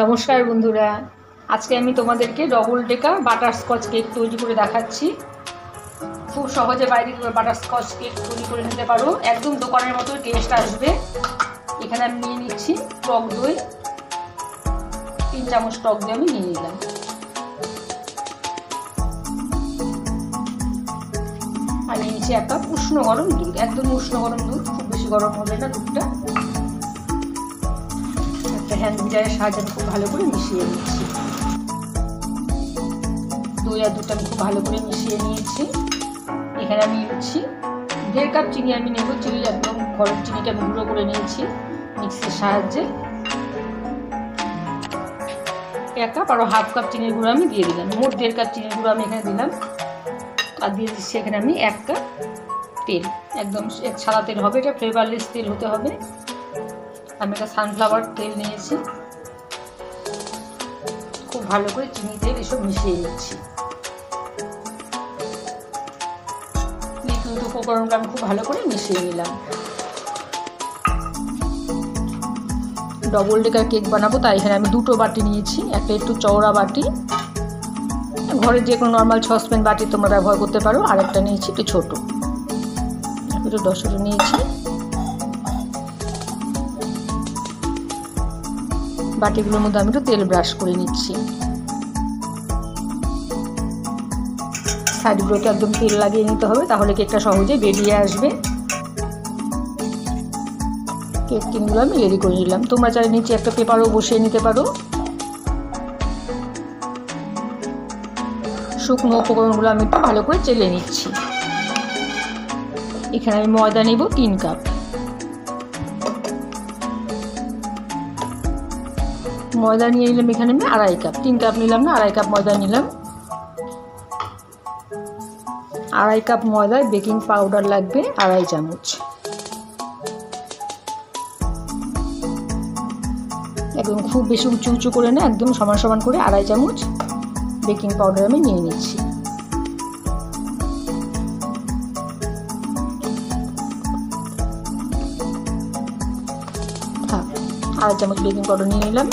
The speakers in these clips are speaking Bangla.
নমস্কার বন্ধুরা, আজকে আমি তোমাদেরকে ডবল ডেকার বাটারস্কচ কেক তৈরি করে দেখাচ্ছি। খুব সহজে বাইরে বাটারস্কচ কেক তৈরি করে নিতে পারো, একদম দোকানের মতো টেস্ট আসবে। এখানে আমি নিয়ে নিচ্ছি টক দই, 3 চামচ টক দই আমি নিয়ে নিলাম। আর নিয়ে নিচ্ছি 1 কাপ উষ্ণ গরম দুধ, একদম উষ্ণ গরম দুধ, খুব বেশি গরম হবে না দুধটা। একটা হ্যান্ড মিটারের সাহায্যে খুব ভালো করে মিশিয়ে নিচ্ছি। দই আর দুধটা আমি খুব ভালো করে মিশিয়ে নিয়েছি। এখানে আমি নিচ্ছি 1.5 কাপ চিনি আমি নেব। চিনি একদম গরম চিনিটা আমি গুঁড়ো করে নিয়েছি মিক্সির সাহায্যে। 1 কাপ আর 1/2 কাপ চিনির গুঁড়ো আমি দিয়ে দিলাম, মোট 1.5 কাপ চিনির গুঁড়ো আমি এখানে দিলাম। আর দিয়ে দিচ্ছি এখানে আমি 1 কাপ তেল, একদম সাদা তেল হবে, এটা ফ্লেভারলেস তেল হতে হবে। আমি একটা সানফ্লাওয়ার তেল নিয়েছি। খুব ভালো করে চিনি তেল এসব মিশিয়ে নিচ্ছি। লিকুইড উপকরণটা আমি খুব ভালো করে মিশিয়ে নিলাম। ডবল ডেকার কেক বানাবো, তাই এখানে আমি 2টো বাটি নিয়েছি। একটা একটু চওড়া বাটি, ঘরের যে কোনো নর্মাল সসপ্যান বাটি তোমরা ব্যবহার করতে পারো। আর একটা নিয়েছি একটু ছোটো, একটু 10টা নিয়েছি। বাটিগুলোর মধ্যে আমি একটু তেল ব্রাশ করে নিচ্ছি। সাইডগুলোতে একদম তেল লাগিয়ে নিতে হবে, তাহলে কেকটা সহজে বেরিয়ে আসবে। কেক টিনগুলো আমি রেডি করে নিলাম। তোমরা চাইলে নিচে একটা পেপারও বসিয়ে নিতে পারো। শুকনো উপকরণগুলো আমি একটু ভালো করে চেলে নিচ্ছি। এখানে আমি ময়দা নিব 3 কাপ। ময়দা নিয়ে নিলাম এখানে আমি 2.5 কাপ। 3 কাপ নিলাম না, 2.5 কাপ ময়দা নিলাম। 2.5 কাপ ময়দায় বেকিং পাউডার লাগবে 2.5 চামচ। একদম খুব বেশি উঁচু উঁচু করে না, একদম সমান সমান করে 2.5 চামচ বেকিং পাউডার আমি নিয়ে নিচ্ছি। হ্যাঁ, 2.5 চামচ বেকিং পাউডার নিয়ে নিলাম।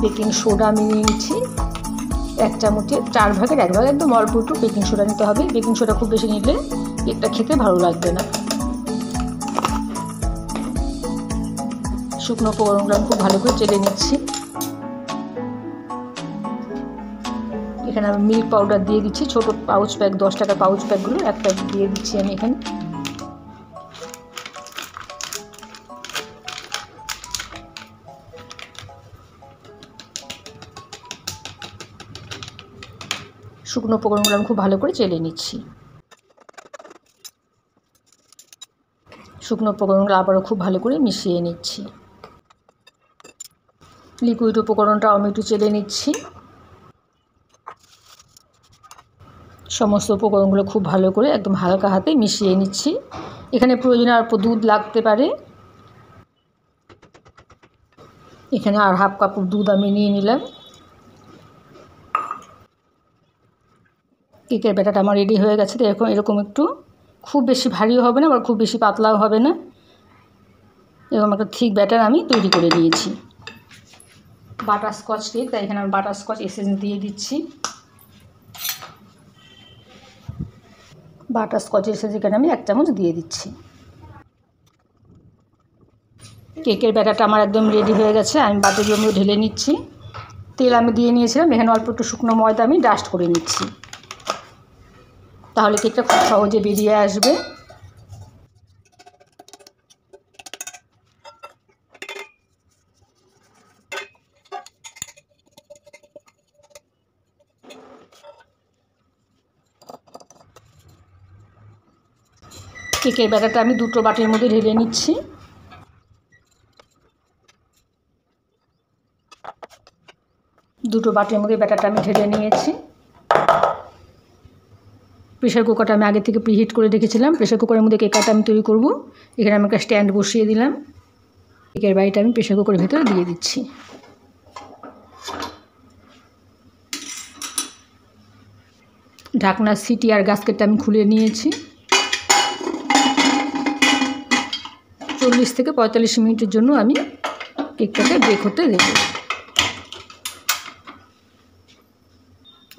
বেকিং সোডা আমি নিয়ে নিচ্ছি 1 চামচের 4 ভাগের 1 ভাগ, একদম অল্প একটু বেকিং সোডা নিতে হবে। বেকিং সোডা খুব বেশি নিলে কেকটা খেতে ভালো লাগবে না। শুকনো উপকরণগুলো আমি খুব ভালো করে চেলে নিচ্ছি। এখানে আমি মিল্ক পাউডার দিয়ে দিচ্ছি, ছোটো পাউচ প্যাক, 10 টাকার পাউচ প্যাকগুলো 1 প্যাক দিয়ে দিচ্ছি আমি এখানে। শুকনো উপকরণগুলো আমি খুব ভালো করে চেলে নিচ্ছি। শুকনো উপকরণগুলো আবারও খুব ভালো করে মিশিয়ে নিচ্ছি। লিকুইড উপকরণটা আমি একটু চেলে নিচ্ছি। সমস্ত উপকরণগুলো খুব ভালো করে একদম হালকা হাতে মিশিয়ে নিচ্ছি। এখানে প্রয়োজনে অল্প দুধ লাগতে পারে। এখানে আর 1/2 কাপ দুধ আমি নিয়ে নিলাম। কেকের ব্যাটারটা আমার রেডি হয়ে গেছে। তো এরকম একটু খুব বেশি ভারীও হবে না, আবার খুব বেশি পাতলাও হবে না, এরকম একটা ঠিক ব্যাটার আমি তৈরি করে নিয়েছি। বাটারস্কচ কেক, তাই এখানে আমি বাটারস্কচ এসেন্স দিয়ে দিচ্ছি। বাটারস্কচ এসেন্স এখানে আমি 1 চামচ দিয়ে দিচ্ছি। কেকের ব্যাটারটা আমার একদম রেডি হয়ে গেছে। আমি বাটির মধ্যে ঢেলে নিচ্ছি। তেল আমি দিয়ে নিয়েছিলাম, এখানে অল্প একটু শুকনো ময়দা আমি ডাস্ট করে নিচ্ছি, তাহলে কেকটা খুব সহজে বেরিয়ে আসবে। কেকের ব্যাটারটা আমি 2টো বাটির মধ্যে ঢেলে নিচ্ছি। দুটো বাটির মধ্যে ব্যাটারটা আমি ঢেলে নিয়েছি। প্রেশার কুকারটা আমি আগে থেকে প্রিহিট করে রেখেছিলাম। প্রেশার কুকারের মধ্যে কেকটা আমি তৈরি করব। এখানে আমি একটা স্ট্যান্ড বসিয়ে দিলাম। কেকের বাটিটা আমি প্রেশার কুকারের ভিতরে দিয়ে দিচ্ছি। ঢাকনা, সিটি আর গাস্কেটটা আমি খুলে নিয়েছি। 40 থেকে 45 মিনিটের জন্য আমি কেকটাকে বেক হতে দেবো।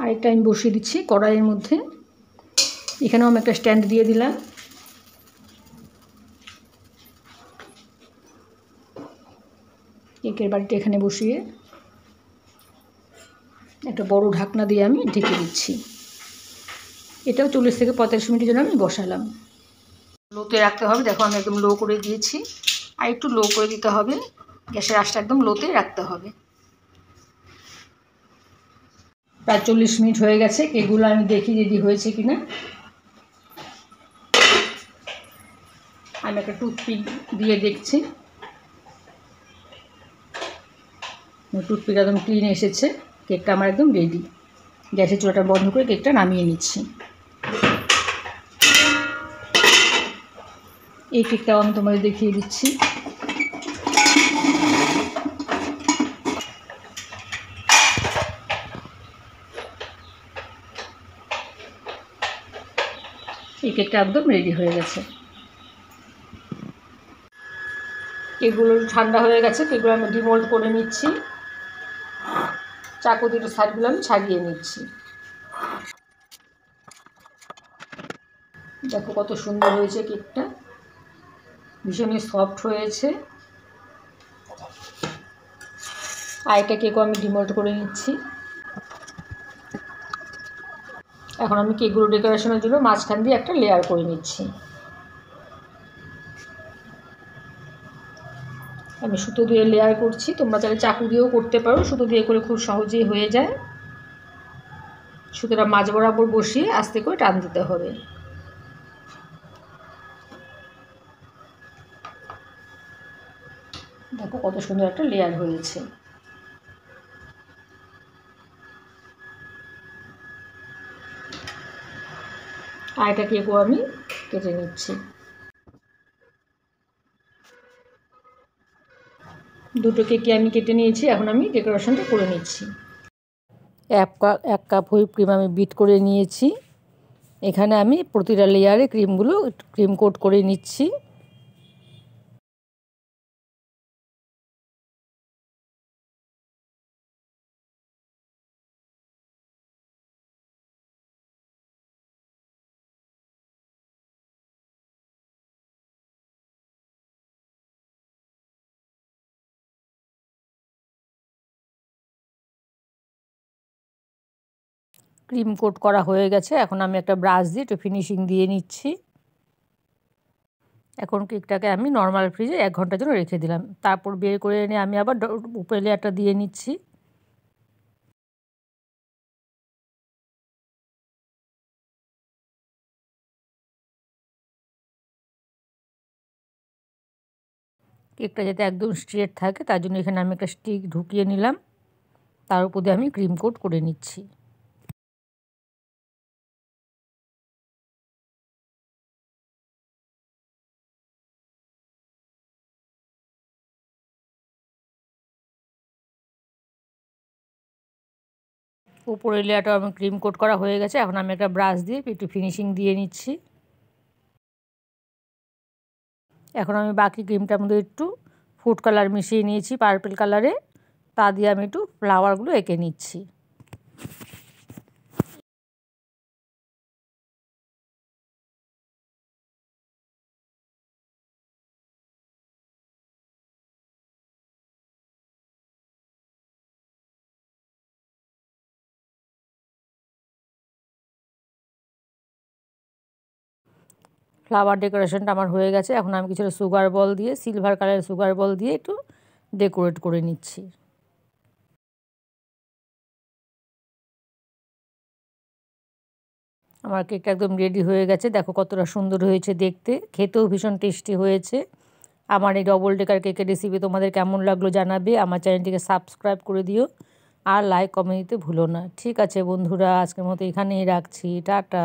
আরেকটা আমি বসিয়ে দিচ্ছি কড়াইয়ের মধ্যে। এখানেও আমি একটা স্ট্যান্ড দিয়ে দিলাম। কেকের বাটিটা এখানে বসিয়ে একটা বড় ঢাকনা দিয়ে আমি ঢেকে দিচ্ছি। এটাও 40 থেকে 45 মিনিটের জন্য আমি বসালাম। লোতে রাখতে হবে। দেখো আমি একদম লো করে দিয়েছি, আর একটু লো করে দিতে হবে। গ্যাসের আঁচটা একদম লোতে রাখতে হবে। প্রায় 40 মিনিট হয়ে গেছে। কেকগুলো আমি দেখি রেডি হয়েছে কিনা। আমি একটা টুথপিক দিয়ে দেখছি। টুথপিক একদম ক্লিন এসেছে। কেকটা আমার একদম রেডি। গ্যাসের চুলাটা বন্ধ করে কেকটা নামিয়ে নিচ্ছি। এই কেকটাও আমি তোমাদের দেখিয়ে দিচ্ছি। এই কেকটা একদম রেডি হয়ে গেছে। কেকগুলো ঠান্ডা হয়ে গেছে। কেকগুলো আমি ডিমোল্ড করে নিচ্ছি। চাকু দিয়ে সাইডগুলো আমি ছাড়িয়ে নিচ্ছি। দেখো কত সুন্দর হয়েছে কেকটা, ভীষণই সফট হয়েছে। আর একটা কেকও আমি ডিমোল্ড করে নিচ্ছি। এখন আমি কেকগুলো ডেকোরেশনের জন্য মাঝখান দিয়ে একটা লেয়ার করে নিচ্ছি। আমি সুতো দিয়ে লেয়ার করছি। তোমরা চাইলে চাকু দিয়েও করতে পারো, সুতো দিয়ে করে খুব সহজেই হয়ে যায়। সুতোটা মাঝ বরাবর বসিয়ে আস্তে করে টান দিতে হবে। দেখো কত সুন্দর একটা লেয়ার হয়েছে। আর এটা কেকও আমি কেটে নিচ্ছি। দুটো কেকই আমি কেটে নিয়েছি। এখন আমি ডেকোরেশনটা করে নিচ্ছি। এক কাপ হুইপ ক্রিম আমি বিট করে নিয়েছি। এখানে আমি প্রতিটা লেয়ারে ক্রিম কোট করে নিচ্ছি। ক্রিম কোট করা হয়ে গেছে। এখন আমি একটা ব্রাশ দিয়ে একটু ফিনিশিং দিয়ে নিচ্ছি। এখন কেকটাকে আমি নর্মাল ফ্রিজে 1 ঘন্টার জন্য রেখে দিলাম। তারপর বের করে এনে আমি আবার উপরে লেয়ারটা দিয়ে নিচ্ছি। কেকটা যাতে একদম স্ট্রেট থাকে তার জন্য এখানে আমি একটা স্টিক ঢুকিয়ে নিলাম। তার উপর দিয়ে আমি ক্রিম কোট করে নিচ্ছি। উপরের লেয়ারটাও আমি ক্রিম কোট করা হয়ে গেছে। এখন আমি একটা ব্রাশ দিয়ে একটু ফিনিশিং দিয়ে নিচ্ছি। এখন আমি বাকি ক্রিমটার মধ্যে একটু ফুড কালার মিশিয়ে নিয়েছি পার্পল কালারে। তা দিয়ে আমি একটু ফ্লাওয়ারগুলো এঁকে নিচ্ছি। ফ্লাওয়ার ডেকোরেশনটা আমার হয়ে গেছে। এখন আমি কিছুটা সুগার বল দিয়ে, সিলভার কালারের সুগার বল দিয়ে একটু ডেকোরেট করে নিচ্ছি। আমার কেকটা একদম রেডি হয়ে গেছে। দেখো কতটা সুন্দর হয়েছে দেখতে, খেতেও ভীষণ টেস্টি হয়েছে। আমার এই ডবল ডেকার কেকের রেসিপি তোমাদের কেমন লাগলো জানাবে। আমার চ্যানেলটিকে সাবস্ক্রাইব করে দিও, আর লাইক কমেন্ট দিতে ভুলো না। ঠিক আছে বন্ধুরা, আজকের মতো এখানেই রাখছি। টাটা।